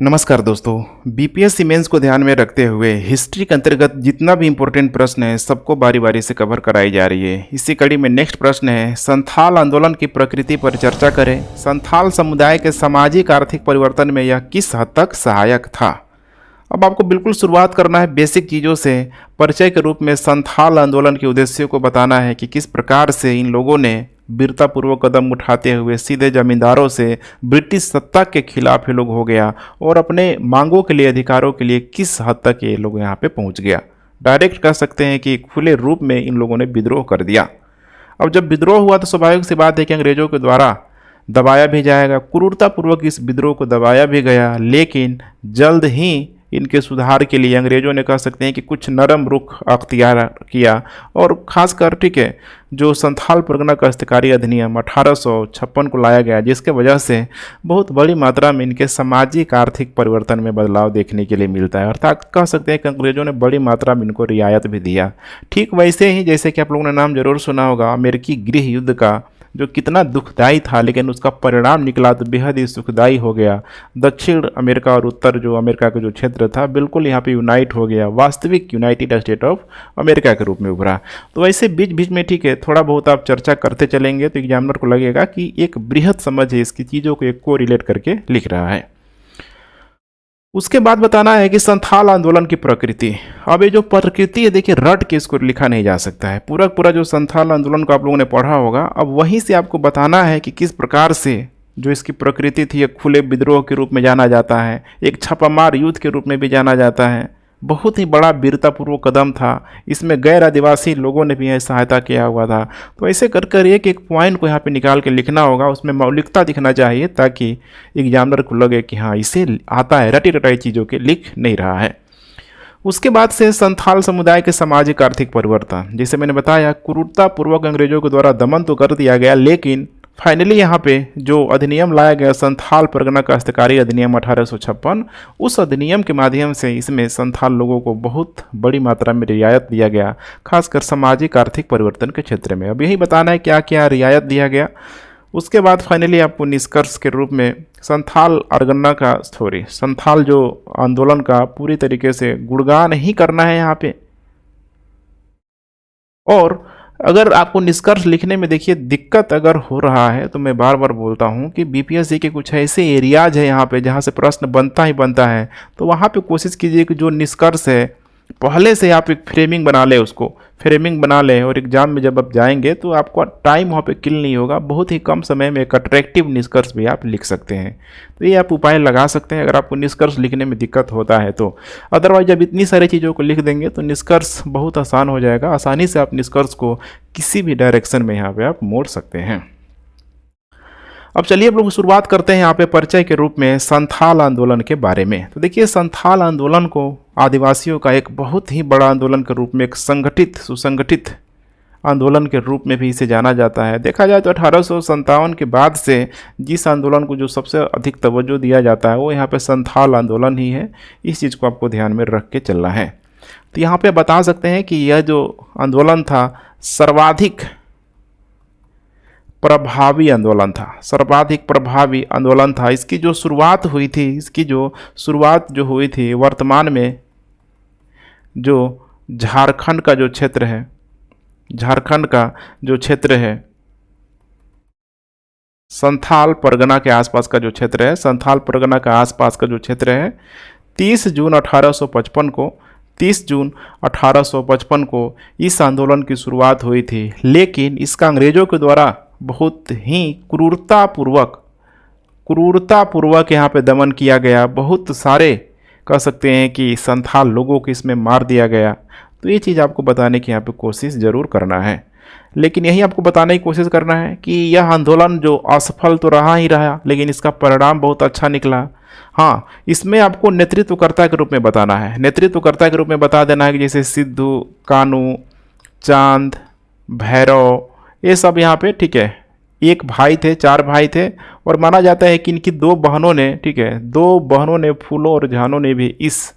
नमस्कार दोस्तों, BPSC mains को ध्यान में रखते हुए हिस्ट्री के अंतर्गत जितना भी इम्पोर्टेंट प्रश्न है सबको बारी बारी से कवर कराई जा रही है। इसी कड़ी में नेक्स्ट प्रश्न है, संथाल आंदोलन की प्रकृति पर चर्चा करें। संथाल समुदाय के सामाजिक आर्थिक परिवर्तन में यह किस हद तक सहायक था। अब आपको बिल्कुल शुरुआत करना है बेसिक चीज़ों से। परिचय के रूप में संथाल आंदोलन के उद्देश्यों को बताना है कि किस प्रकार से इन लोगों ने वीरतापूर्वक कदम उठाते हुए सीधे जमींदारों से ब्रिटिश सत्ता के खिलाफ ये लोग हो गया और अपने मांगों के लिए, अधिकारों के लिए किस हद तक ये लोग यहाँ पे पहुँच गया। डायरेक्ट कह सकते हैं कि खुले रूप में इन लोगों ने विद्रोह कर दिया। अब जब विद्रोह हुआ तो स्वाभाविक सी बात है कि अंग्रेजों के द्वारा दबाया भी जाएगा, क्रूरतापूर्वक इस विद्रोह को दबाया भी गया। लेकिन जल्द ही इनके सुधार के लिए अंग्रेज़ों ने कह सकते हैं कि कुछ नरम रुख अख्तियार किया और ख़ासकर जो संथाल परगना काश्तकारी अधिनियम 1856 को लाया गया, जिसके वजह से बहुत बड़ी मात्रा में इनके सामाजिक आर्थिक परिवर्तन में बदलाव देखने के लिए मिलता है। अर्थात कह सकते हैं कि अंग्रेज़ों ने बड़ी मात्रा में इनको रियायत भी दिया। ठीक वैसे ही जैसे कि आप लोगों ने नाम जरूर सुना होगा अमेरिकी गृह युद्ध का, जो कितना दुखदाई था लेकिन उसका परिणाम निकला तो बेहद ही सुखदाई हो गया। दक्षिण अमेरिका और उत्तर जो अमेरिका का जो क्षेत्र था बिल्कुल यहाँ पे यूनाइट हो गया, वास्तविक यूनाइटेड स्टेट ऑफ अमेरिका के रूप में उभरा। तो ऐसे बीच बीच में थोड़ा बहुत आप चर्चा करते चलेंगे तो एग्जामिनर को लगेगा कि एक बृहद समझ है, इसकी चीज़ों को एक को रिलेट करके लिख रहा है। उसके बाद बताना है कि संथाल आंदोलन की प्रकृति। अब ये जो प्रकृति है देखिए, रट के इसको लिखा नहीं जा सकता है। पूरा जो संथाल आंदोलन को आप लोगों ने पढ़ा होगा, अब वहीं से आपको बताना है कि किस प्रकार से जो इसकी प्रकृति थी, एक खुले विद्रोह के रूप में जाना जाता है, एक छापामार युद्ध के रूप में भी जाना जाता है। बहुत ही बड़ा वीरतापूर्वक कदम था। इसमें गैर आदिवासी लोगों ने भी यह सहायता किया हुआ था। तो ऐसे कर एक एक पॉइंट को यहाँ पे निकाल के लिखना होगा, उसमें मौलिकता दिखना चाहिए ताकि एग्जामिनर को लगे कि हाँ इसे आता है, रटी रटाई चीज़ों के लिख नहीं रहा है। उसके बाद से संथाल समुदाय के सामाजिक आर्थिक परिवर्तन, जैसे मैंने बताया क्रूरतापूर्वक अंग्रेजों के द्वारा दमन तो कर दिया गया, लेकिन फाइनली यहाँ पे जो अधिनियम लाया गया संथाल परगना काश्तकारी अधिनियम 1856, उस अधिनियम के माध्यम से इसमें संथाल लोगों को बहुत बड़ी मात्रा में रियायत दिया गया, खासकर सामाजिक आर्थिक परिवर्तन के क्षेत्र में। अब यही बताना है क्या क्या रियायत दिया गया। उसके बाद फाइनली आपको निष्कर्ष के रूप में संथाल अरगन्ना का संथाल जो आंदोलन का पूरी तरीके से गुणगान ही करना है यहाँ पे। और अगर आपको निष्कर्ष लिखने में देखिए दिक्कत अगर हो रहा है तो मैं बार बार बोलता हूँ कि बीपीएससी के कुछ ऐसे एरियाज है यहाँ पे जहाँ से प्रश्न बनता ही बनता है, तो वहाँ पे कोशिश कीजिए कि जो निष्कर्ष है पहले से आप एक फ्रेमिंग बना लें, उसको फ्रेमिंग बना लें और एग्जाम में जब आप जाएंगे तो आपका टाइम वहाँ पे किल नहीं होगा। बहुत ही कम समय में एक अट्रैक्टिव निष्कर्ष भी आप लिख सकते हैं। तो ये आप उपाय लगा सकते हैं अगर आपको निष्कर्ष लिखने में दिक्कत होता है तो। अदरवाइज जब इतनी सारी चीज़ों को लिख देंगे तो निष्कर्ष बहुत आसान हो जाएगा। आसानी से आप निष्कर्ष को किसी भी डायरेक्शन में यहाँ पर आप मोड़ सकते हैं। अब चलिए आप लोग शुरुआत करते हैं यहाँ पे परिचय के रूप में संथाल आंदोलन के बारे में। तो देखिए, संथाल आंदोलन को आदिवासियों का एक बहुत ही बड़ा आंदोलन के रूप में, एक सुसंगठित आंदोलन के रूप में भी इसे जाना जाता है। देखा जाए तो 1857 के बाद से जिस आंदोलन को जो सबसे अधिक तवज्जो दिया जाता है वो यहाँ पे संथाल आंदोलन ही है। इस चीज़ को आपको ध्यान में रख के चलना है। तो यहाँ पे बता सकते हैं कि यह जो आंदोलन था सर्वाधिक प्रभावी आंदोलन था। इसकी जो शुरुआत हुई थी वर्तमान में जो झारखंड का जो क्षेत्र है, संथाल परगना के आसपास का जो क्षेत्र है, 30 जून 1855 को इस आंदोलन की शुरुआत हुई थी। लेकिन इसका अंग्रेजों के द्वारा बहुत ही क्रूरतापूर्वक यहाँ पे दमन किया गया। बहुत सारे कह सकते हैं कि संथाल लोगों को इसमें मार दिया गया। तो ये चीज़ आपको बताने की यहाँ पे कोशिश ज़रूर करना है। लेकिन यही आपको बताने की कोशिश करना है कि यह आंदोलन जो असफल तो रहा ही रहा, लेकिन इसका परिणाम बहुत अच्छा निकला। हाँ, इसमें आपको नेतृत्वकर्ता के रूप में बताना है। नेतृत्वकर्ता के रूप में बता देना है कि जैसे सिद्धू, कानू, चांद, भैरव, ये सब यहाँ पे एक भाई थे, 4 भाई थे। और माना जाता है कि इनकी 2 बहनों ने 2 बहनों ने, फूलों और झानों ने भी इस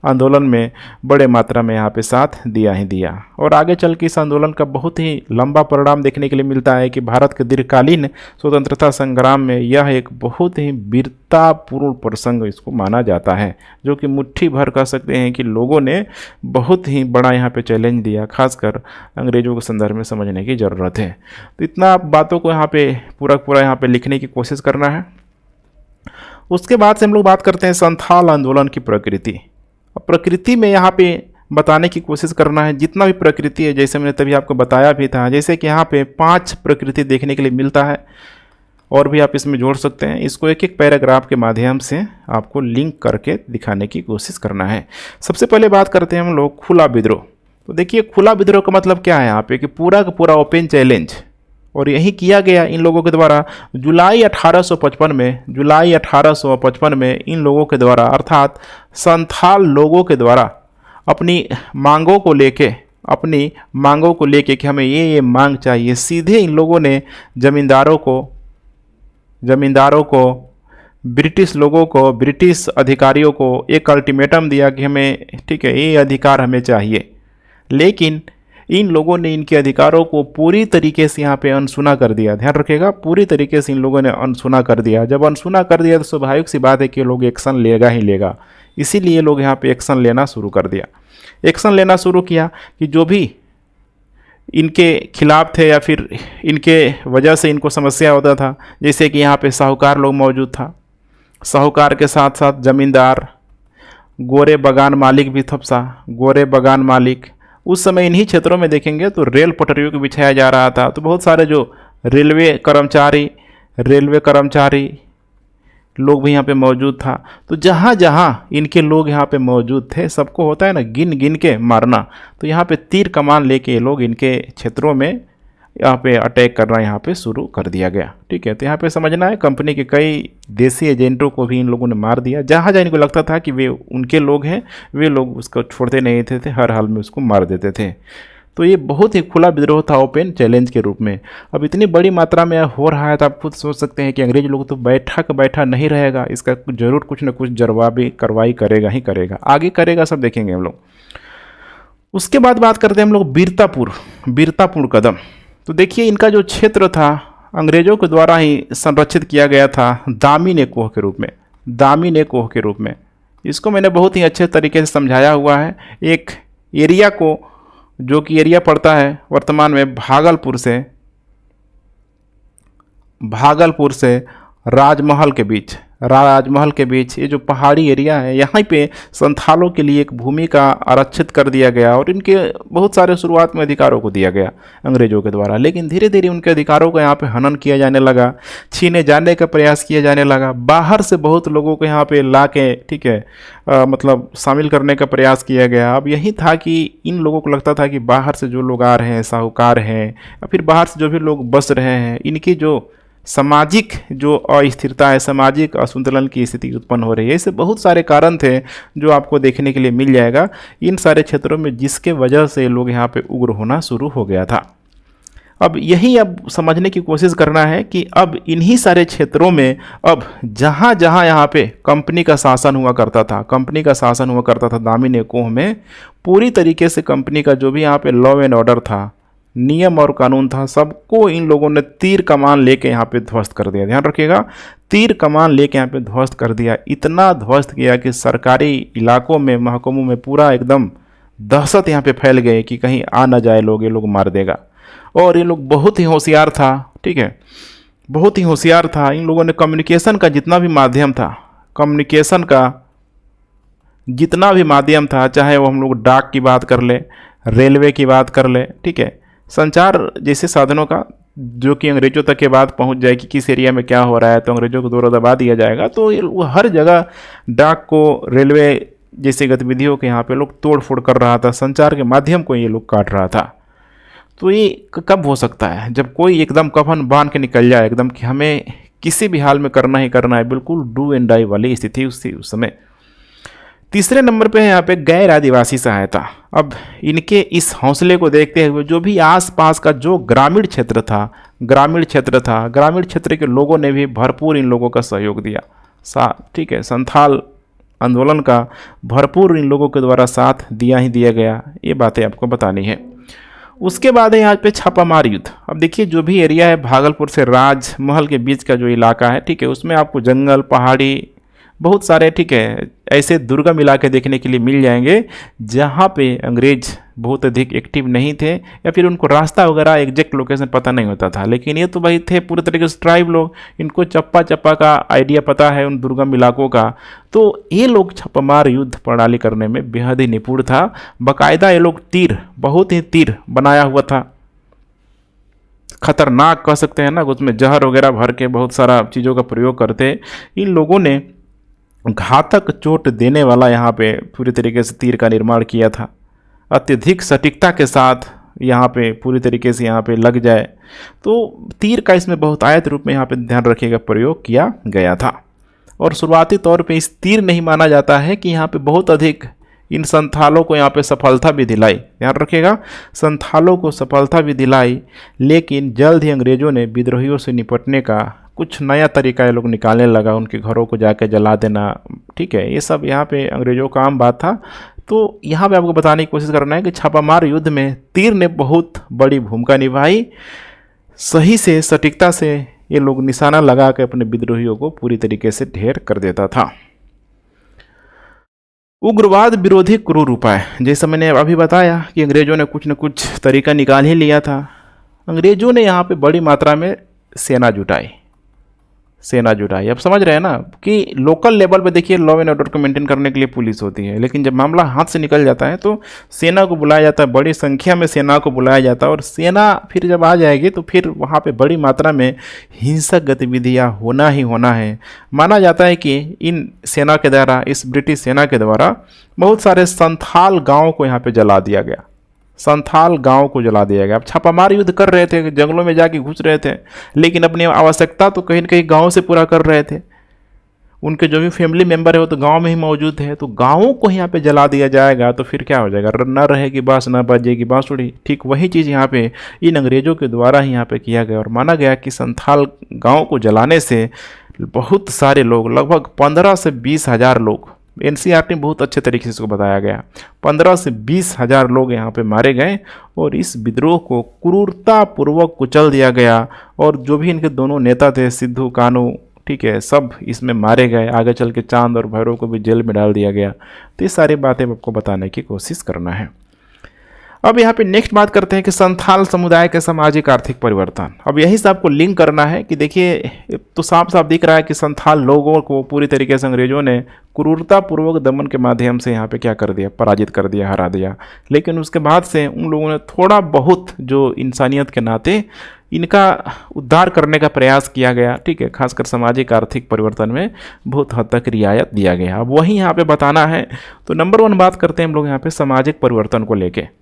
आंदोलन में बड़े मात्रा में यहाँ पे साथ दिया ही दिया। और आगे चल के इस आंदोलन का बहुत ही लंबा परिणाम देखने के लिए मिलता है कि भारत के दीर्घकालीन स्वतंत्रता संग्राम में यह एक बहुत ही वीरतापूर्ण प्रसंग इसको माना जाता है, जो कि मुट्ठी भर कह सकते हैं कि लोगों ने बहुत ही बड़ा यहाँ पे चैलेंज दिया, खासकर अंग्रेजों के संदर्भ में समझने की ज़रूरत है। तो इतना बातों को यहाँ पे पूरा यहाँ पे लिखने की कोशिश करना है। उसके बाद से हम लोग बात करते हैं संथाल आंदोलन की प्रकृति। अब प्रकृति में यहाँ पे बताने की कोशिश करना है जितना भी प्रकृति है, जैसे मैंने तभी आपको बताया भी था, जैसे कि यहाँ पे 5 प्रकृति देखने के लिए मिलता है, और भी आप इसमें जोड़ सकते हैं। इसको एक एक पैराग्राफ के माध्यम से आपको लिंक करके दिखाने की कोशिश करना है। सबसे पहले बात करते हैं हम लोग खुला विद्रोह। तो देखिए खुला विद्रोह का मतलब क्या है यहाँ पे कि पूरा का पूरा ओपन चैलेंज, और यही किया गया इन लोगों के द्वारा जुलाई 1855 में इन लोगों के द्वारा, अर्थात संथाल लोगों के द्वारा अपनी मांगों को लेके कि हमें ये मांग चाहिए, सीधे इन लोगों ने जमींदारों को ब्रिटिश लोगों को, ब्रिटिश अधिकारियों को एक अल्टीमेटम दिया कि हमें ठीक है ये अधिकार हमें चाहिए। लेकिन इन लोगों ने इनके अधिकारों को पूरी तरीके से यहाँ पे अनसुना कर दिया। ध्यान रखिएगा, पूरी तरीके से इन लोगों ने अनसुना कर दिया। जब अनसुना कर दिया तो स्वाभाविक सी बात है कि लोग एक्शन लेगा ही लेगा, इसीलिए लोग यहाँ पे एक्शन लेना शुरू कर दिया। एक्शन लेना शुरू किया कि जो भी इनके खिलाफ थे या फिर इनके वजह से इनको समस्या होता था, जैसे कि यहाँ पे साहूकार लोग मौजूद था, साहूकार के साथ साथ जमींदार, गोरे बगान मालिक भी थपसा, गोरे बगान मालिक। उस समय इन्हीं क्षेत्रों में देखेंगे तो रेल पटरियों को बिछाया जा रहा था, तो बहुत सारे जो रेलवे कर्मचारी लोग भी यहाँ पे मौजूद था। तो जहाँ जहाँ इनके लोग यहाँ पे मौजूद थे, सबको होता है ना गिन गिन के मारना, तो यहाँ पे तीर कमान लेके ये लोग इनके क्षेत्रों में यहाँ पे अटैक करना यहाँ पे शुरू कर दिया गया। ठीक है, तो यहाँ पे समझना है कंपनी के कई देसी एजेंटों को भी इन लोगों ने मार दिया। जहाँ जहाँ इनको लगता था कि वे उनके लोग हैं, वे लोग उसको छोड़ते नहीं थे, हर हाल में उसको मार देते थे। तो ये बहुत ही खुला विद्रोह था, ओपन चैलेंज के रूप में। अब इतनी बड़ी मात्रा में हो रहा है तो आप खुद सोच सकते हैं कि अंग्रेज लोग तो बैठा नहीं रहेगा, इसका जरूर कुछ ना कुछ जवाबी कार्रवाई करेगा ही करेगा, आगे करेगा, सब देखेंगे हम लोग। उसके बाद बात करते हैं हम लोग वीरतापूर्ण कदम। तो देखिए इनका जो क्षेत्र था अंग्रेजों के द्वारा ही संरक्षित किया गया था दामिनी कोह के रूप में। इसको मैंने बहुत ही अच्छे तरीके से समझाया हुआ है। एक एरिया को, जो कि एरिया पड़ता है वर्तमान में भागलपुर से राजमहल के बीच ये जो पहाड़ी एरिया है, यहाँ पे संथालों के लिए एक भूमि का आरक्षित कर दिया गया, और इनके बहुत सारे शुरुआत में अधिकारों को दिया गया अंग्रेजों के द्वारा। लेकिन धीरे धीरे उनके अधिकारों का यहाँ पे हनन किया जाने लगा, छीने जाने का प्रयास किया जाने लगा। बाहर से बहुत लोगों को यहाँ पे ला के ठीक है मतलब शामिल करने का प्रयास किया गया। अब यही था कि इन लोगों को लगता था कि बाहर से जो लोग आ रहे हैं, साहूकार हैं या फिर बाहर से जो भी लोग बस रहे हैं, इनकी जो सामाजिक जो अस्थिरता है, सामाजिक असंतुलन की स्थिति उत्पन्न हो रही है। ऐसे बहुत सारे कारण थे जो आपको देखने के लिए मिल जाएगा इन सारे क्षेत्रों में, जिसके वजह से लोग यहाँ पे उग्र होना शुरू हो गया था। अब यही अब समझने की कोशिश करना है कि अब इन्हीं सारे क्षेत्रों में अब जहाँ जहाँ यहाँ पे कंपनी का शासन हुआ करता था दामिनी कोह में, पूरी तरीके से कंपनी का जो भी यहाँ पे लॉ एंड ऑर्डर था, नियम और कानून था, सबको इन लोगों ने तीर कमान लेके यहाँ पे ध्वस्त कर दिया। ध्यान रखिएगा, तीर कमान लेके यहाँ पे ध्वस्त कर दिया। इतना ध्वस्त किया कि सरकारी इलाकों में, महकमों में पूरा एकदम दहशत यहाँ पे फैल गई कि कहीं आ ना जाए लोग, ये लोग मार देगा। और ये लोग बहुत ही होशियार था, ठीक है, बहुत ही होशियार था। इन लोगों ने कम्युनिकेशन का जितना भी माध्यम था, चाहे वो हम लोग डाक की बात कर ले, रेलवे की बात कर ले, ठीक है, संचार जैसे साधनों का, जो कि अंग्रेजों तक के बाद पहुंच जाए कि किस एरिया में क्या हो रहा है, तो अंग्रेजों को दौरा दबा दिया जाएगा। तो हर जगह डाक को, रेलवे जैसे गतिविधियों के यहाँ पे लोग तोड़ फोड़ कर रहा था, संचार के माध्यम को ये लोग काट रहा था। तो ये कब हो सकता है? जब कोई एकदम कफन बांध के निकल जाए एकदम कि हमें किसी भी हाल में करना ही करना है, बिल्कुल डू एंड डाई वाली स्थिति उस समय। तीसरे नंबर पे है यहाँ पे गैर आदिवासी सहायता। अब इनके इस हौसले को देखते हुए जो भी आसपास का जो ग्रामीण क्षेत्र था, ग्रामीण क्षेत्र के लोगों ने भी भरपूर इन लोगों का सहयोग दिया। ठीक है, संथाल आंदोलन का भरपूर इन लोगों के द्वारा साथ दिया ही दिया गया, ये बातें आपको बतानी है। उसके बाद है यहाँ पे छापामार युद्ध। अब देखिए जो भी एरिया है भागलपुर से राजमहल के बीच का जो इलाका है, ठीक है, उसमें आपको जंगल पहाड़ी बहुत सारे, ठीक है, ऐसे दुर्गम इलाके देखने के लिए मिल जाएंगे जहाँ पे अंग्रेज बहुत अधिक एक्टिव नहीं थे या फिर उनको रास्ता वगैरह एग्जैक्ट लोकेशन पता नहीं होता था। लेकिन ये तो भाई थे पूरे तरीके से ट्राइब लोग, इनको चप्पा चप्पा का आइडिया पता है उन दुर्गम इलाकों का। तो ये लोग छापामार युद्ध प्रणाली करने में बेहद ही निपुण था। बाकायदा ये लोग तीर, बहुत ही तीर बनाया हुआ था, खतरनाक कह सकते हैं ना, उसमें जहर वगैरह भर के बहुत सारा चीज़ों का प्रयोग करते। इन लोगों ने घातक चोट देने वाला यहाँ पे पूरी तरीके से तीर का निर्माण किया था, अत्यधिक सटीकता के साथ यहाँ पे पूरी तरीके से यहाँ पे लग जाए। तो तीर का इसमें बहुत आयत रूप में यहाँ पे ध्यान रखिएगा प्रयोग किया गया था। और शुरुआती तौर पे इस तीर नहीं माना जाता है कि यहाँ पे बहुत अधिक इन संथालों को यहाँ पे सफलता भी दिलाई, ध्यान रखिएगा, संथालों को सफलता भी दिलाई। लेकिन जल्द ही अंग्रेज़ों ने विद्रोहियों से निपटने का कुछ नया तरीका ये लोग निकालने लगा, उनके घरों को जाके जला देना, ठीक है, ये सब यहाँ पे अंग्रेज़ों का आम बात था। तो यहाँ पे आपको बताने की कोशिश करना है कि छापामार युद्ध में तीर ने बहुत बड़ी भूमिका निभाई। सही से सटीकता से ये लोग निशाना लगा के अपने विद्रोहियों को पूरी तरीके से ढेर कर देता था। उग्रवाद विरोधी क्रूर उपाय, जैसा मैंने अभी बताया कि अंग्रेज़ों ने कुछ न कुछ तरीका निकाल ही लिया था। अंग्रेज़ों ने यहाँ पे बड़ी मात्रा में सेना जुटाई। अब समझ रहे हैं ना कि लोकल लेवल पे देखिए लॉ एंड ऑर्डर को मेंटेन करने के लिए पुलिस होती है, लेकिन जब मामला हाथ से निकल जाता है तो सेना को बुलाया जाता है, बड़ी संख्या में सेना को बुलाया जाता है। और सेना फिर जब आ जाएगी तो फिर वहाँ पे बड़ी मात्रा में हिंसक गतिविधियाँ होना ही होना है। माना जाता है कि इन सेना के द्वारा, इस ब्रिटिश सेना के द्वारा बहुत सारे संथाल गाँव को यहाँ पर जला दिया गया, संथाल गांव को जला दिया गया। अब छापामार युद्ध कर रहे थे, जंगलों में जाके घुस रहे थे, लेकिन अपनी आवश्यकता तो कहीं न कहीं गांव से पूरा कर रहे थे। उनके जो भी फैमिली मेंबर है वो तो गांव में ही मौजूद है, तो गांवों को यहाँ पे जला दिया जाएगा तो फिर क्या हो जाएगा, न रहेगी बाँस न बजेगी बाँसुरी। ठीक वही चीज़ यहाँ पे इन अंग्रेज़ों के द्वारा ही यहाँ पे किया गया। और माना गया कि संथाल गाँव को जलाने से बहुत सारे लोग, लगभग 15 से 20 हज़ार लोग, एनसीईआरटी में बहुत अच्छे तरीके से इसको बताया गया, 15 से 20 हज़ार लोग यहाँ पे मारे गए और इस विद्रोह को क्रूरतापूर्वक कुचल दिया गया। और जो भी इनके दोनों नेता थे, सिद्धू कानू, ठीक है, सब इसमें मारे गए। आगे चल के चांद और भैरव को भी जेल में डाल दिया गया। तो ये सारी बातें आपको बताने की कोशिश करना है। अब यहाँ पे नेक्स्ट बात करते हैं कि संथाल समुदाय के सामाजिक आर्थिक परिवर्तन। अब यही से आपको लिंक करना है कि देखिए तो साफ साफ दिख रहा है कि संथाल लोगों को पूरी तरीके से अंग्रेज़ों ने क्रूरतापूर्वक दमन के माध्यम से यहाँ पे क्या कर दिया, पराजित कर दिया, हरा दिया। लेकिन उसके बाद से उन लोगों ने थोड़ा बहुत जो इंसानियत के नाते इनका उद्धार करने का प्रयास किया गया, ठीक है, खासकर सामाजिक आर्थिक परिवर्तन में बहुत हद तक रियायत दिया गया। अब वही यहाँ पे बताना है। तो नंबर 1 बात करते हैं हम लोग यहाँ पे सामाजिक परिवर्तन को लेके।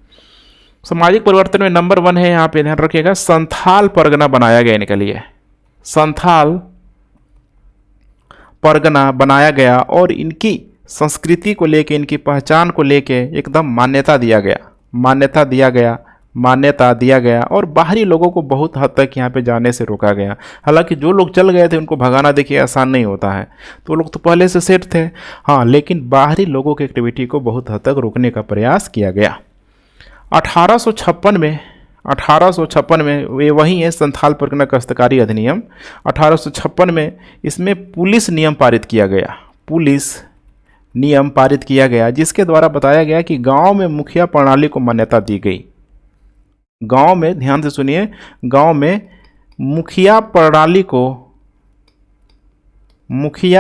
सामाजिक परिवर्तन में नंबर 1 है, यहाँ पे ध्यान रखिएगा, संथाल परगना बनाया गया इनके लिए। संथाल परगना बनाया गया और इनकी संस्कृति को लेके, इनकी पहचान को लेके एकदम मान्यता दिया गया और बाहरी लोगों को बहुत हद तक यहाँ पे जाने से रोका गया। हालांकि जो लोग चल गए थे उनको भगाना देखिए आसान नहीं होता है, तो लोग तो पहले से सेट थे, हाँ, लेकिन बाहरी लोगों की एक्टिविटी को बहुत हद तक रोकने का प्रयास किया गया। 1856 में ये वही है संथाल परगना काश्तकारी अधिनियम। 1856 में इसमें पुलिस नियम पारित किया गया जिसके द्वारा बताया गया कि गांव में मुखिया प्रणाली को मान्यता दी गई। गांव में, ध्यान से सुनिए, गांव में मुखिया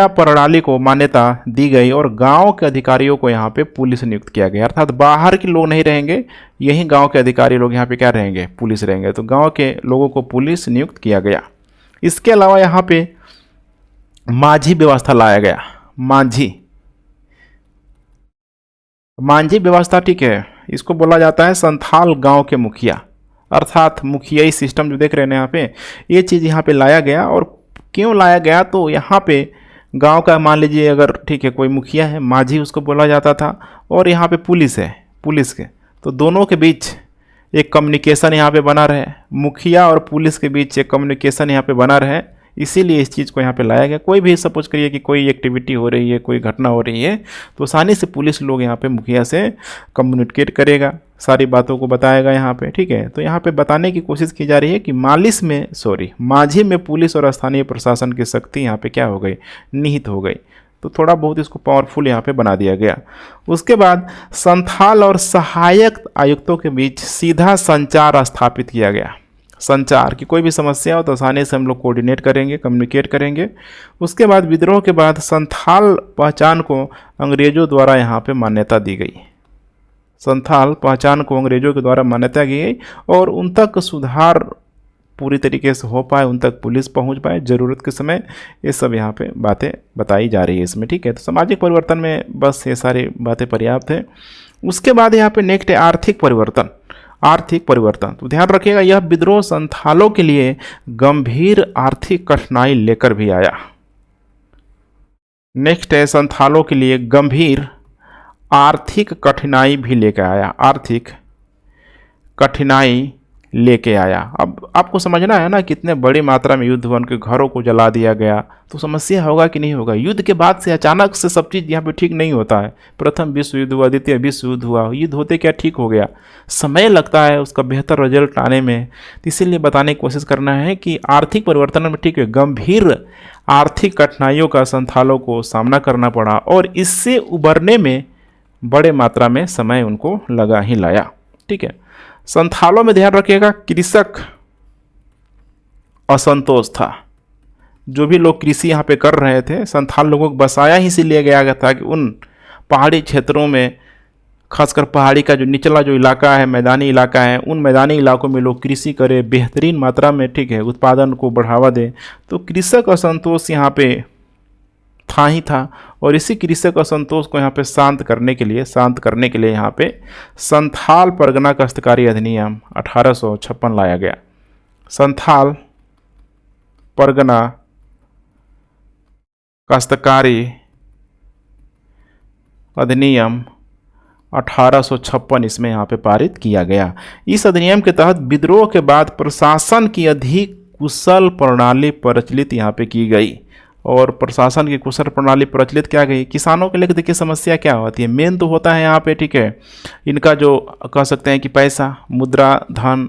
प्रणाली को मान्यता दी गई और गांव के अधिकारियों को यहाँ पे पुलिस नियुक्त किया गया। अर्थात बाहर के लोग नहीं रहेंगे, यही गांव के अधिकारी लोग यहाँ पे क्या रहेंगे, पुलिस रहेंगे। तो गांव के लोगों को पुलिस नियुक्त किया गया। इसके अलावा यहाँ पे माझी व्यवस्था लाया गया। माझी व्यवस्था, ठीक है, इसको बोला जाता है संथाल गांव के मुखिया, अर्थात मुखियाई सिस्टम जो देख रहे हैं यहाँ पे, ये चीज़ यहाँ पे लाया गया। और क्यों लाया गया, तो यहाँ पे गांव का मान लीजिए अगर, ठीक है, कोई मुखिया है, माझी उसको बोला जाता था, और यहाँ पे पुलिस है, पुलिस के, तो दोनों के बीच एक कम्युनिकेशन यहाँ पे बना रहे, मुखिया और पुलिस के बीच एक कम्युनिकेशन यहाँ पे बना रहे, इसीलिए इस चीज़ को यहाँ पे लाया गया। कोई भी सपोज करिए कि कोई एक्टिविटी हो रही है, कोई घटना हो रही है, तो आसानी से पुलिस लोग यहाँ पे मुखिया से कम्युनिकेट करेगा, सारी बातों को बताएगा यहाँ पे, ठीक है। तो यहाँ पे बताने की कोशिश की जा रही है कि माझी में पुलिस और स्थानीय प्रशासन की शक्ति यहाँ पे क्या हो गई, निहित हो गई। तो थोड़ा बहुत इसको पावरफुल यहाँ पे बना दिया गया। उसके बाद संथाल और सहायक आयुक्तों के बीच सीधा संचार स्थापित किया गया। संचार की कोई भी समस्या हो तो आसानी से हम लोग कोऑर्डिनेट करेंगे, कम्युनिकेट करेंगे। उसके बाद विद्रोह के बाद संथाल पहचान को अंग्रेजों द्वारा यहाँ पे मान्यता दी गई। संथाल पहचान को अंग्रेजों के द्वारा मान्यता दी गई और उन तक सुधार पूरी तरीके से हो पाए, उन तक पुलिस पहुंच पाए ज़रूरत के समय। ये सब यहाँ पे बातें बताई जा रही है इसमें, ठीक है। तो सामाजिक परिवर्तन में बस ये सारी बातें पर्याप्त है। उसके बाद यहाँ पे नेक्स्ट है आर्थिक परिवर्तन। आर्थिक परिवर्तन, तो ध्यान रखिएगा यह विद्रोह संथालों के लिए गंभीर आर्थिक कठिनाई लेकर भी आया। नेक्स्ट है संथालों के लिए गंभीर आर्थिक कठिनाई भी लेकर आया। आर्थिक कठिनाई लेके आया। अब आपको समझना है ना, कितने बड़ी मात्रा में युद्ध हुआ, उनके घरों को जला दिया गया, तो समस्या होगा कि नहीं होगा। युद्ध के बाद से अचानक से सब चीज़ यहाँ पे ठीक नहीं होता है। प्रथम विश्व युद्ध हुआ, द्वितीय विश्व युद्ध हुआ, युद्ध होते क्या ठीक हो गया, समय लगता है उसका बेहतर रिजल्ट आने में। तो इसीलिए बताने की कोशिश करना है कि आर्थिक परिवर्तन में ठीक है गंभीर आर्थिक कठिनाइयों का संथालों को सामना करना पड़ा और इससे उबरने में बड़े मात्रा में समय उनको लगा ही लाया, ठीक है। संथालों में ध्यान रखिएगा कृषक असंतोष था। जो भी लोग कृषि यहाँ पे कर रहे थे, संथाल लोगों को बसाया ही इसीलिए गया था कि उन पहाड़ी क्षेत्रों में, खासकर पहाड़ी का जो निचला जो इलाका है, मैदानी इलाका है, उन मैदानी इलाकों में लोग कृषि करें बेहतरीन मात्रा में, ठीक है, उत्पादन को बढ़ावा दें। तो कृषक असंतोष यहाँ पे था ही था और इसी कृषक असंतोष को यहाँ पे शांत करने के लिए यहाँ पे संथाल परगना काश्तकारी अधिनियम 1856 लाया गया। संथाल परगना काश्तकारी अधिनियम 1856 इसमें यहाँ पे पारित किया गया। इस अधिनियम के तहत विद्रोह के बाद प्रशासन की अधिक कुशल प्रणाली प्रचलित यहाँ पे की गई। और प्रशासन की कुशल प्रणाली प्रचलित क्या गई, किसानों के लिए देखिए समस्या क्या होती है, मेन तो होता है यहाँ पे, ठीक है, इनका जो कह सकते हैं कि पैसा, मुद्रा, धन,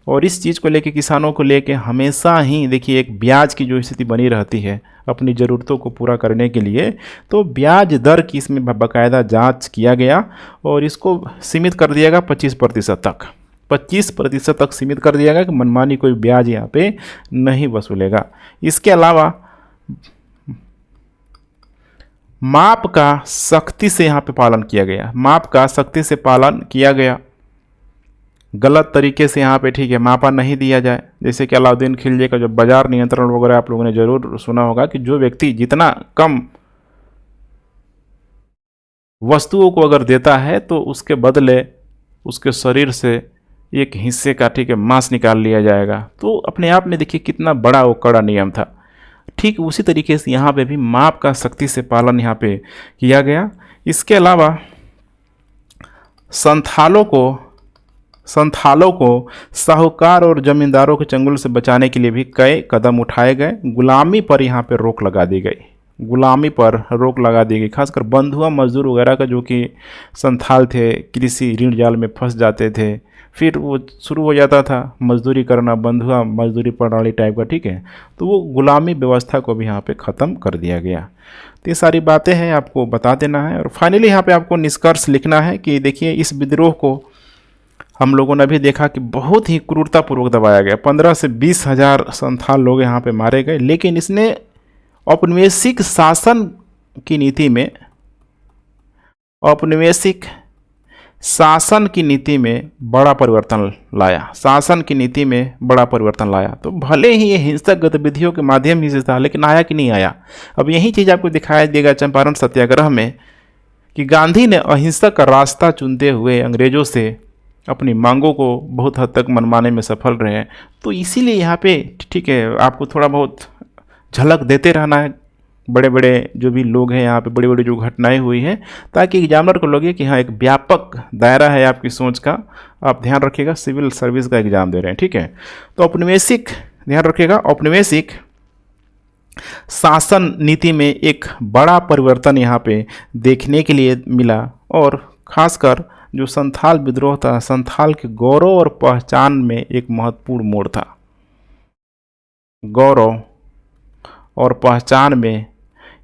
और इस चीज़ को लेके किसानों को लेके हमेशा ही देखिए एक ब्याज की जो स्थिति बनी रहती है अपनी ज़रूरतों को पूरा करने के लिए। तो ब्याज दर की इसमें बाकायदा जांच किया गया और इसको सीमित कर दिया गया 25% तक। 25% तक सीमित कर दिया गया कि मनमानी कोई ब्याज यहाँ पे नहीं वसूलेगा। इसके अलावा माप का सख्ती से यहाँ पे पालन किया गया। माप का सख्ती से पालन किया गया, गलत तरीके से यहाँ पे, ठीक है, मापा नहीं दिया जाए। जैसे कि अलाउद्दीन खिलजी का जो बाजार नियंत्रण वगैरह आप लोगों ने जरूर सुना होगा कि जो व्यक्ति जितना कम वस्तुओं को अगर देता है तो उसके बदले उसके शरीर से एक हिस्से का, ठीक है, मांस निकाल लिया जाएगा। तो अपने आप में देखिए कितना बड़ा वो कड़ा नियम था। ठीक उसी तरीके से यहाँ पे भी माप का सख्ती से पालन यहाँ पे किया गया। इसके अलावा संथालों को साहूकार और जमींदारों के चंगुल से बचाने के लिए भी कई कदम उठाए गए। गुलामी पर यहाँ पे रोक लगा दी गई। गुलामी पर रोक लगा दी गई, खासकर बंधुआ मजदूर वगैरह का, जो कि संथाल थे, कृषि ऋण जाल में फंस जाते थे, फिर वो शुरू हो जाता था मजदूरी करना, बंधुआ मजदूरी प्रणाली टाइप का, ठीक है। तो वो गुलामी व्यवस्था को भी यहाँ पे ख़त्म कर दिया गया। तो ये सारी बातें हैं, आपको बता देना है। और फाइनली यहाँ पे आपको निष्कर्ष लिखना है कि देखिए इस विद्रोह को हम लोगों ने भी देखा कि बहुत ही क्रूरतापूर्वक दबाया गया। 15 से 20 हज़ार संथाल लोग यहाँ पे मारे गए, लेकिन इसने औपनिवेशिक शासन की नीति में, औपनिवेशिक शासन की नीति में बड़ा परिवर्तन लाया। शासन की नीति में बड़ा परिवर्तन लाया। तो भले ही ये हिंसक गतिविधियों के माध्यम ही से था, लेकिन आया कि नहीं आया। अब यही चीज़ आपको दिखाया देगा चंपारण सत्याग्रह में कि गांधी ने अहिंसक का रास्ता चुनते हुए अंग्रेजों से अपनी मांगों को बहुत हद तक मनवाने में सफल रहे। तो इसीलिए यहाँ पे, ठीक है, आपको थोड़ा बहुत झलक देते रहना है, बड़े बड़े जो भी लोग हैं यहाँ पे, बड़ी बड़ी जो घटनाएं हुई हैं, ताकि एग्जामिनर को लगे कि हाँ एक व्यापक दायरा है आपकी सोच का। आप ध्यान रखिएगा, सिविल सर्विस का एग्जाम दे रहे हैं, ठीक है। तो औपनिवेशिक, ध्यान रखिएगा, औपनिवेशिक शासन नीति में एक बड़ा परिवर्तन यहाँ पे देखने के लिए मिला और खासकर जो संथाल विद्रोह था, संथाल के गौरव और पहचान में एक महत्वपूर्ण मोड़ था। गौरव और पहचान में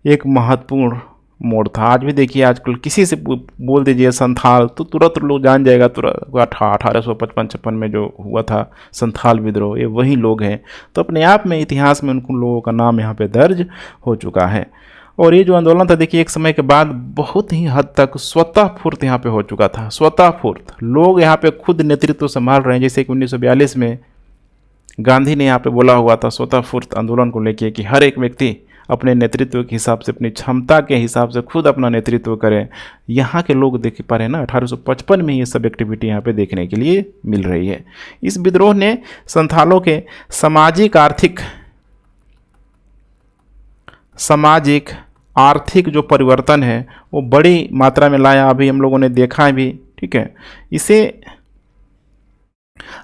एक महत्वपूर्ण मोड़ था। आज भी देखिए, आजकल किसी से बोल दीजिए संथाल तो तुरंत लोग जान जाएगा, तुरंत 1855-56 में जो हुआ था संथाल विद्रोह, ये वही लोग हैं। तो अपने आप में इतिहास में उन लोगों का नाम यहाँ पे दर्ज हो चुका है। और ये जो आंदोलन था, देखिए एक समय के बाद बहुत ही हद तक स्वतः फूर्त यहाँ पे हो चुका था। स्वतः फूर्त लोग यहाँ पे खुद नेतृत्व संभाल रहे हैं। जैसे कि 1942 में गांधी ने यहाँ पे बोला हुआ था स्वतः फूर्त आंदोलन को लेके कि हर एक व्यक्ति अपने नेतृत्व के हिसाब से, अपनी क्षमता के हिसाब से खुद अपना नेतृत्व करें। यहाँ के लोग देख पा रहे हैं ना, 1855 में ये सब एक्टिविटी यहाँ पे देखने के लिए मिल रही है। इस विद्रोह ने संथालों के सामाजिक आर्थिक जो परिवर्तन है वो बड़ी मात्रा में लाया। अभी हम लोगों ने देखा है भी, ठीक है। इसे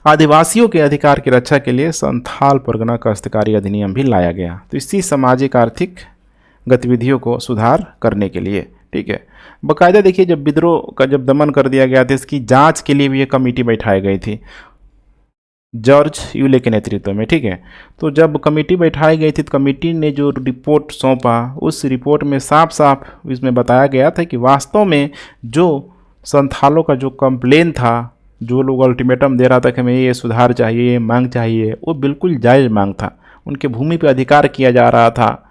आदिवासियों के अधिकार की रक्षा के लिए संथाल परगना काश्तकारी अधिनियम भी लाया गया, तो इसी सामाजिक आर्थिक गतिविधियों को सुधार करने के लिए, ठीक है। बाकायदा देखिए, जब विद्रोह का जब दमन कर दिया गया था, इसकी जांच के लिए भी एक कमेटी बैठाई गई थी जॉर्ज यूले के नेतृत्व में, ठीक है। तो जब कमेटी बैठाई गई थी तो कमेटी ने जो रिपोर्ट सौंपा, उस रिपोर्ट में साफ साफ इसमें बताया गया था कि वास्तव में जो संथालों का जो कंप्लेन था, जो लोग अल्टीमेटम दे रहा था कि हमें ये सुधार चाहिए, ये मांग चाहिए, वो बिल्कुल जायज़ मांग था। उनके भूमि पे अधिकार किया जा रहा था,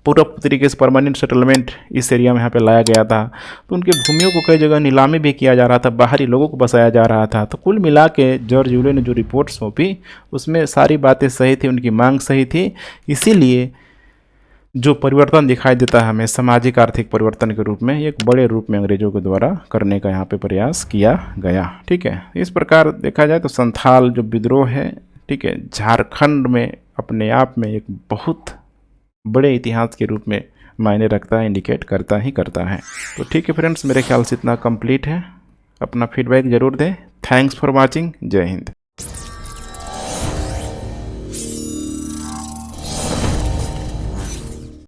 पूरा तरीके से परमानेंट सेटलमेंट इस एरिया में यहाँ पे लाया गया था। तो उनके भूमियों को कई जगह नीलामी भी किया जा रहा था, बाहरी लोगों को बसाया जा रहा था। तो कुल मिला के जॉर्ज यूले ने जो रिपोर्ट सौंपी उसमें सारी बातें सही थी, उनकी मांग सही थी। इसीलिए जो परिवर्तन दिखाई देता है हमें सामाजिक आर्थिक परिवर्तन के रूप में, एक बड़े रूप में अंग्रेजों के द्वारा करने का यहाँ पे प्रयास किया गया, ठीक है। इस प्रकार देखा जाए तो संथाल जो विद्रोह है, ठीक है, झारखंड में अपने आप में एक बहुत बड़े इतिहास के रूप में मायने रखता है, इंडिकेट करता है। तो ठीक है फ्रेंड्स, मेरे ख्याल से इतना कंप्लीट है। अपना फीडबैक ज़रूर दें। Thanks for watching. जय हिंद।